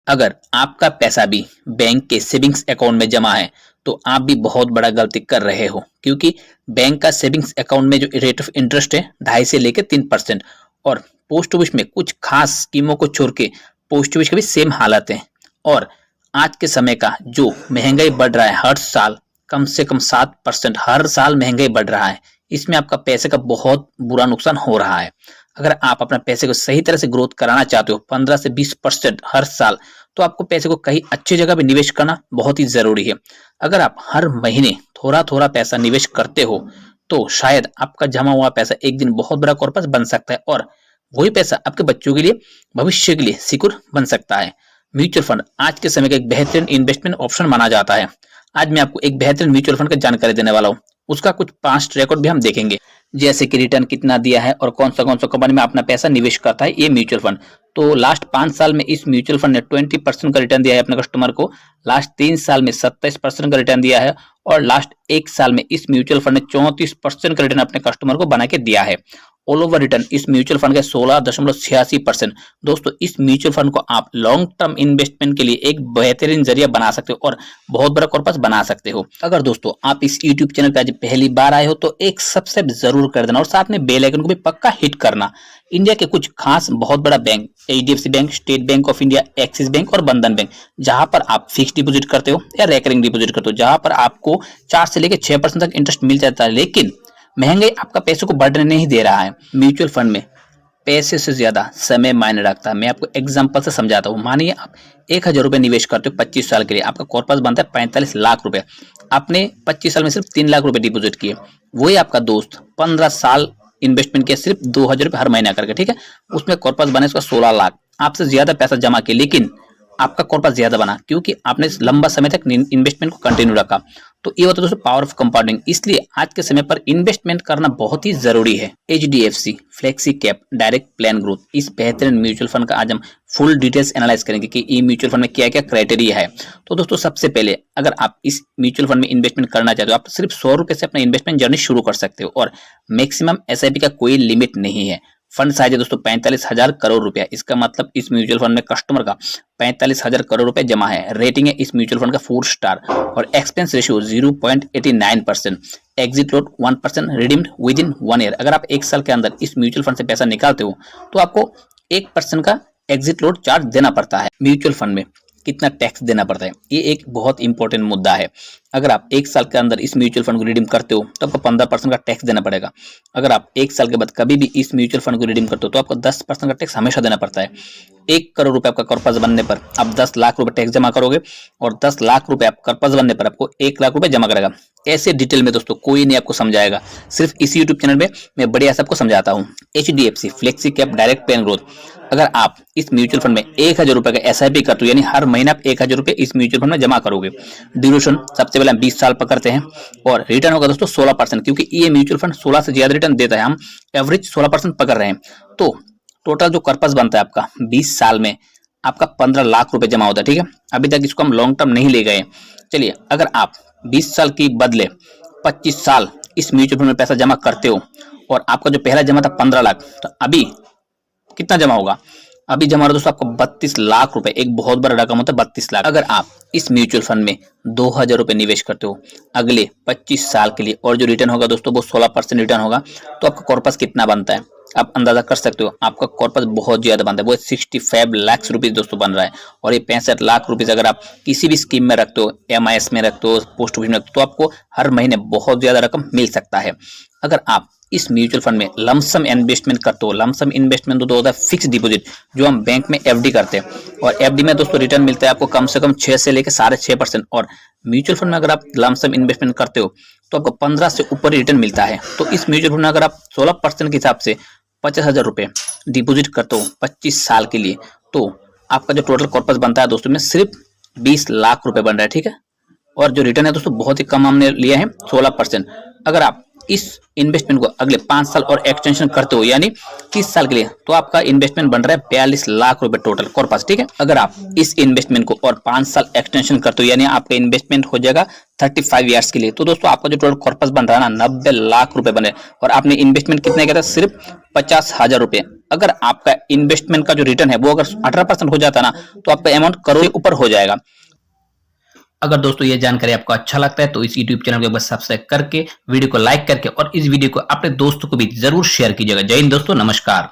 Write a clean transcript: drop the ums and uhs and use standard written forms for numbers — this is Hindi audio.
अगर आपका पैसा भी बैंक के सेविंग्स अकाउंट में जमा है तो आप भी बहुत बड़ा गलती कर रहे हो, क्योंकि बैंक का सेविंग्स अकाउंट में जो रेट ऑफ इंटरेस्ट है 2.5 से लेकर 3%। और पोस्ट ऑफिस में कुछ खास स्कीमों को छोड़ के पोस्ट ऑफिस का भी सेम हालत है। और आज के समय का जो महंगाई बढ़ रहा है हर साल, कम से कम 7% हर साल महंगाई बढ़ रहा है। इसमें आपका पैसे का बहुत बुरा नुकसान हो रहा है। अगर आप अपना पैसे को सही तरह से ग्रोथ कराना चाहते हो 15 से 20% हर साल, तो आपको पैसे को कहीं अच्छी जगह पे निवेश करना बहुत ही जरूरी है। अगर आप हर महीने थोड़ा थोड़ा पैसा निवेश करते हो तो शायद आपका जमा हुआ पैसा एक दिन बहुत बड़ा कॉर्पस बन सकता है, और वही पैसा आपके बच्चों के लिए, भविष्य के लिए सिक्योर बन सकता है। म्यूचुअल फंड आज के समय का एक बेहतरीन इन्वेस्टमेंट ऑप्शन माना जाता है। आज मैं आपको एक बेहतरीन म्यूचुअल फंड की जानकारी देने वाला हूँ। उसका कुछ पास्ट रिकॉर्ड भी हम देखेंगे, जैसे कि रिटर्न कितना दिया है और कौन सा कंपनी में अपना पैसा निवेश करता है ये म्यूचुअल फंड। तो लास्ट 5 साल में इस म्यूचुअल फंड ने 20% का रिटर्न दिया है अपने कस्टमर को, लास्ट 3 साल में 27% का रिटर्न दिया है, और लास्ट 1 साल में इस म्यूचुअल फंड ने 34% का रिटर्न अपने कस्टमर को बना के दिया है। ऑल ओवर रिटर्न इस म्यूचुअल फंड का 16.86%। दोस्तों, इस म्यूचुअल फंड को आप लॉन्ग टर्म इन्वेस्टमेंट के लिए एक बेहतरीन जरिया बना सकते हो और बहुत बड़ा कॉर्पस बना सकते हो। अगर दोस्तों आप इस यूट्यूब चैनल पे आज पहली बार आए हो तो एक सब्सक्राइब जरूर कर देना और साथ में बेल आइकन को भी पक्का हिट करना। इंडिया के कुछ खास बहुत बड़ा bank, HDFC bank, state bank of India, axis bank और बंधन बैंक, जहां पर आप फिक्स डिपॉजिट करते हो या रेकरिंग डिपॉजिट करते हो, जहां पर आपको 4 से लेकर 6% तक इंटरेस्ट मिल जाता है, लेकिन महंगाई आपका पैसे को बढ़ने नहीं दे रहा है। म्यूचुअल फंड में पैसे से ज्यादा समय मायने रखता है। मैं आपको एग्जांपल से समझाता हूँ। मानिए आप 1,000 रुपए निवेश करते हो 25 साल के लिए, आपका कॉर्पस बनता है 45 लाख रुपए। आपने 25 साल में सिर्फ 3 लाख रुपए डिपॉजिट किए, वही आपका दोस्त 15 साल इन्वेस्टमेंट किया सिर्फ 2,000 रुपए हर महीना करके, ठीक है, उसमें कॉर्पस बने उसका 16 लाख। आपसे ज्यादा पैसा जमा किया लेकिन आपका कॉर्पस ज्यादा बना, क्योंकि आपने लंबा समय तक इन्वेस्टमेंट को कंटिन्यू रखा। तो ये होता है दोस्तों पावर ऑफ कंपाउंडिंग। इसलिए आज के समय पर इन्वेस्टमेंट करना बहुत ही जरूरी है। HDFC flexi cap direct plan growth, इस बेहतरीन म्यूचुअल फंड का आज हम फुल डिटेल्स एनालाइज करेंगे कि ये म्यूचुअल फंड में क्या क्या क्राइटेरिया है। तो दोस्तों सबसे पहले अगर आप इस म्यूचुअल फंड में इन्वेस्टमेंट करना चाहते हो, आप सिर्फ 100 रुपए से अपना इन्वेस्टमेंट जर्नी शुरू कर सकते हो, और मैक्सिमम एसआईपी का कोई लिमिट नहीं है। फंड साइज है दोस्तों 45,000 करोड़ रुपया। इसका मतलब इस म्यूचुअल फंड में कस्टमर का 45,000 करोड़ रुपए जमा है। रेटिंग है इस म्यूचुअल फंड का 4 स्टार, और expense ratio 0.89%, exit load 1%, redeemed with in 1 year. अगर आप 1 साल के अंदर इस म्यूचुअल फंड से पैसा निकालते हो तो आपको 1% का एग्जिट लोड चार्ज देना पड़ता है। म्यूचुअल फंड में कितना टैक्स देना पड़ता है, ये एक बहुत इंपॉर्टेंट मुद्दा है। अगर आप 1 साल के अंदर इस म्यूचुअल फंड को रिडीम करते हो तो आपको 15% का टैक्स देना पड़ेगा। अगर आप 1 साल के बाद कभी भी इस म्यूचुअल फंड को रिडीम करते हो तो आपको 10% का टैक्स हमेशा देना पड़ता है। 1 करोड़ रुपए आपका कॉर्पस बनने पर आप 10 लाख रुपए टैक्स जमा करोगे, और 10 लाख रुपए आप कॉर्पस बनने पर आपको 1 लाख रुपए जमा करेगा। ऐसे डिटेल में दोस्तों कोई नहीं आपको समझाएगा, सिर्फ इस यूट्यूब चैनल में मैं बढ़िया से आपको समझाता हूँ। HDFC flexi cap direct plan growth, अगर आप इस म्यूचुअल फंड में 1,000 रुपए का एसआईपी करते हो, यानी हर महीने आप 1,000 रुपए इस म्यूचुअल फंड में जमा करोगे। ड्यूरेशन सबसे पहले हम 20 साल पकड़ते हैं, और रिटर्न होगा दोस्तों 16%, क्योंकि ये म्यूचुअल फंड 16 से ज्यादा रिटर्न देता है, हम एवरेज 16% पकड़ रहे हैं। तो टोटल जो कॉर्पस बनता है आपका 20 साल में आपका 15 लाख रुपए जमा होता है, ठीक है। अभी तक इसको हम लॉन्ग टर्म नहीं ले गए। चलिए, अगर आप 20 साल की बदले 25 साल इस म्यूचुअल फंड में पैसा जमा करते हो, और आपका जो पहला जमा था 15 लाख, तो अभी कितना जमा होगा? अभी जमा हो दोस्तों आपको 32 लाख रुपए, एक बहुत बड़ा रकम होता है 32 लाख। अगर आप इस म्यूचुअल फंड में 2,000 रुपए निवेश करते हो अगले 25 साल के लिए, और जो रिटर्न होगा दोस्तों वो 16% रिटर्न होगा, तो आपका कॉर्पस कितना बनता है आप अंदाजा कर सकते हो। आपका कॉर्पस बहुत ज्यादा बनता है, वो 65 लाख रुपीज दोस्तों बन रहा है। और ये 65 लाख रुपीज अगर आप किसी भी स्कीम में रखते हो, एमआईएस में रखते हो, पोस्ट ऑफिस में रखते हो, तो आपको हर महीने बहुत ज्यादा रकम मिल सकता है। अगर आप इस म्यूचुअल फंड में लमसम इन्वेस्टमेंट करते हो, लमसम इन्वेस्टमेंट तो होता है फिक्स डिपॉजिट, जो हम बैंक में एफडी करते हैं, और एफडी में दोस्तों रिटर्न मिलता है आपको कम से कम 6 से लेकर 6.5%, और म्यूचुअल फंड में अगर आप लमसम इन्वेस्टमेंट करते हो तो आपको 15 से ऊपर रिटर्न मिलता है। तो इस म्यूचुअल फंड में अगर आप 16% के हिसाब से 50,000 रुपए डिपॉजिट करते हो 25 साल के लिए, तो आपका जो टोटल कॉर्पस बनता है दोस्तों में सिर्फ 20 लाख रुपए बन रहा है, ठीक है। और जो रिटर्न है दोस्तों बहुत ही कम हमने लिया है 16%। अगर आप इस इन्वेस्टमेंट को अगले 5 साल और एक्सटेंशन करते हो यानी 30 साल के लिए, तो आपका इन्वेस्टमेंट बन रहा है 42 लाख रुपए टोटल कॉर्पस। ठीक है, अगर आप इस इन्वेस्टमेंट को और 5 साल एक्सटेंशन करते हो यानी आपका इन्वेस्टमेंट हो जाएगा 35 ईयर्स के लिए, तो दोस्तों आपका जो टोटल कॉर्पस बन रहा है ना 90 लाख रुपए बने, और आपने इन्वेस्टमेंट कितने किया था, सिर्फ 50,000 रुपए। अगर आपका इन्वेस्टमेंट का जो रिटर्न है वो अगर 18% हो जाता ना, तो आपका अमाउंट करोड़ के ऊपर हो जाएगा। अगर दोस्तों ये जानकारी आपको अच्छा लगता है तो इस YouTube चैनल को बस सब्सक्राइब करके, वीडियो को लाइक करके और इस वीडियो को अपने दोस्तों को भी जरूर शेयर कीजिएगा। जय हिंद दोस्तों, नमस्कार।